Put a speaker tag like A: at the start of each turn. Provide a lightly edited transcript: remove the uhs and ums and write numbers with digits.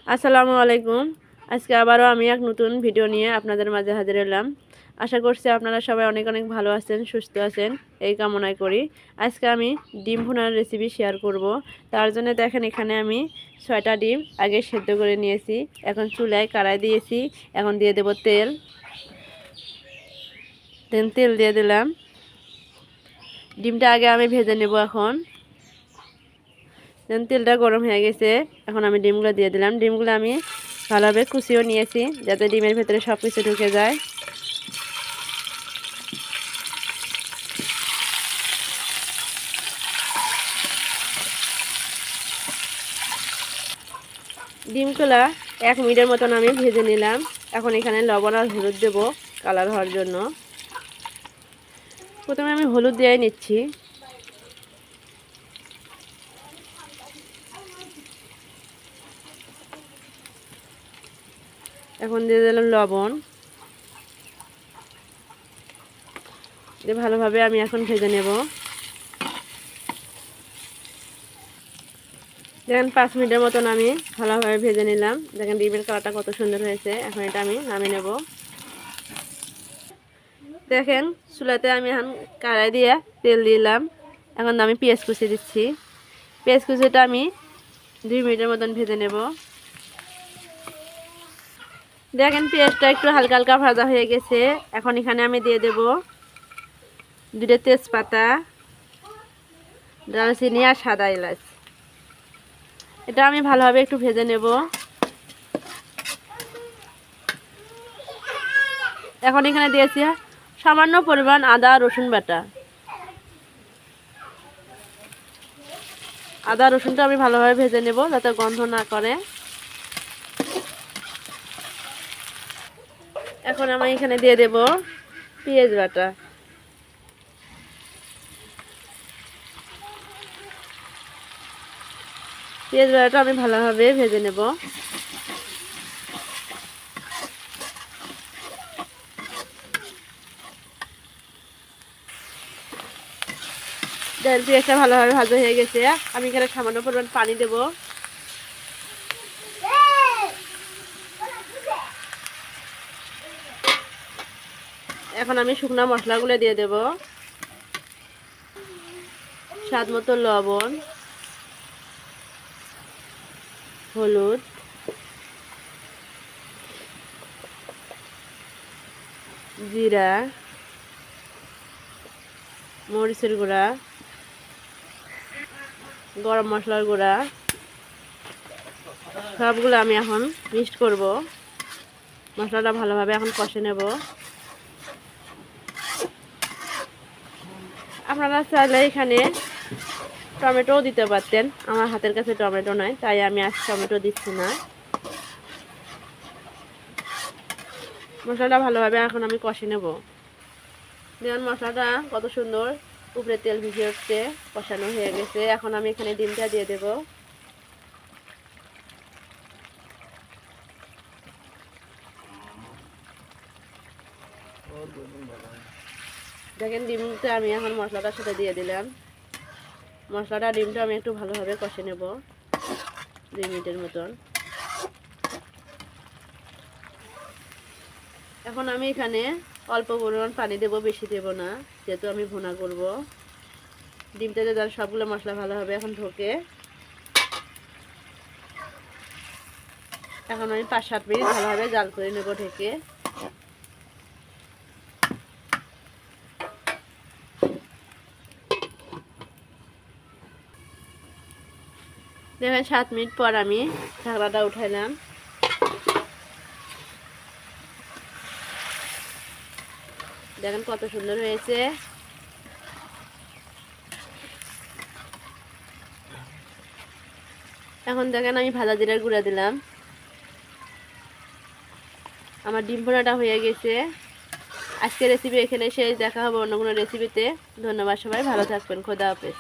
A: আসসালামু আলাইকুম। আজকে আবারও আমি এক নতুন ভিডিও নিয়ে আপনাদের মাঝে হাজির হলাম। আশা করছি আপনারা সবাই অনেক অনেক ভালো আছেন, সুস্থ আছেন, এই কামনাই করি। আজকে আমি ডিম ভুনার রেসিপি শেয়ার করব। তার জন্য দেখেন এখানে আমি 6টা ডিম আগে সেদ্ধ করে নিয়েছি। এখন চুলায় কড়াই দিয়েছি। এখন দিয়ে দেব তেল। তেল দিয়ে দিলাম। ডিমটা আগে আমি ভেজে নেব। এখন তেলটা গরম হয়ে গেছে। এখন আমি ডিমগুলো দিয়ে দিলাম। ডিমগুলো আমি ভালোভাবে কুচিয়েও নিয়েছি যাতে ডিমের ভেতরে সব কিছু ঢুকে যায়। ডিমগুলা 1 মিনিটের মতন আমি ভেজে নিলাম। এখন এখানে লবণ আর হলুদ দেব কালার হওয়ার জন্য। প্রথমে আমি হলুদ দিয়ে নিচ্ছি। এখন দিয়ে দিলাম লবণ। দিয়ে ভালোভাবে আমি এখন ভেজে নেব। দেখেন 5 মিনিটের মতন আমি ভালোভাবে ভেজে নিলাম। দেখেন ডিমের কালারটা কত সুন্দর হয়েছে। এখন এটা আমি নামিয়ে নেব। দেখেন চুলাতে আমি এখন কড়াই দিয়ে তেল দিলাম। এখন আমি পেঁয়াজ কুচি দিচ্ছি। পেঁয়াজ কুচিটা আমি 2 মিনিটের মতন ভেজে নেব। দেখেন পেঁয়াজটা একটু হালকা হালকা ভাজা হয়ে গেছে। এখন এখানে আমি দিয়ে দেব 2টা তেজপাতা, দারুচিনি আর সাদা এলাচ। এটা আমি ভালোভাবে একটু ভেজে নেব। এখন এখানে দিয়েছি সামান্য পরিমাণ আদা রসুন বাটা। আদা রসুনটা আমি ভালোভাবে ভেজে নেব যাতে গন্ধ না করে। এখন আমি এখানে দিয়ে দেব পেঁয়াজ বাটা। পেঁয়াজ বাটাটা আমি ভালোভাবে ভেজে নেব। পেঁয়াজটা ভালোভাবে ভাজা হয়ে গেছে। আমি এখানে সামান্য পরিমাণ পানি দেব। এখন আমি শুকনো মশলাগুলো দিয়ে দেব। স্বাদ মতো লবণ, হলুদ, জিরা, মরিচের গুঁড়া, গরম মশলার গুঁড়া সবগুলো আমি এখন মিক্সড করব। মশলাটা ভালোভাবে এখন কষে নেব। আপনারা চাইলে এখানে টমেটোও দিতে পারতেন। আমার হাতের কাছে টমেটো নাই, তাই আমি আজ টমেটো দিচ্ছি না। মশলাটা ভালোভাবে এখন আমি কষে নেব। দেখুন মশলাটা কত সুন্দর উপরে তেল ভিজে উঠছে, কষানো হয়ে গেছে। এখন আমি এখানে ডিমটা দিয়ে দেব। দেখেন ডিমটা আমি এখন মশলাটার সাথে দিয়ে দিলাম। মশলাটা ডিমটা আমি একটু ভালোভাবে কষে নেব 2 মিনিটের মতন। এখন আমি এখানে অল্প পরিমাণ পানি দেব, বেশি দেব না, যেহেতু আমি ভুনা করব। ডিমটাতে যার সবগুলো মশলা ভালোভাবে এখন ঢোকে। এখন আমি 5-7 মিনিট ভালোভাবে জাল করে নেব ঢেকে। দেখেন 7 মিনিট পর আমি ঢাকনাটা উঠাইলাম। দেখেন কত সুন্দর হয়েছে। এখন দেখেন আমি ভাজা জিরার গুঁড়া দিলাম। আমার ডিম ভুনাটা হয়ে গেছে। আজকের রেসিপি এখানে শেষ। দেখা হবে অন্য কোনো রেসিপিতে। ধন্যবাদ সবাই, ভালো থাকবেন। খোদা হাফেজ।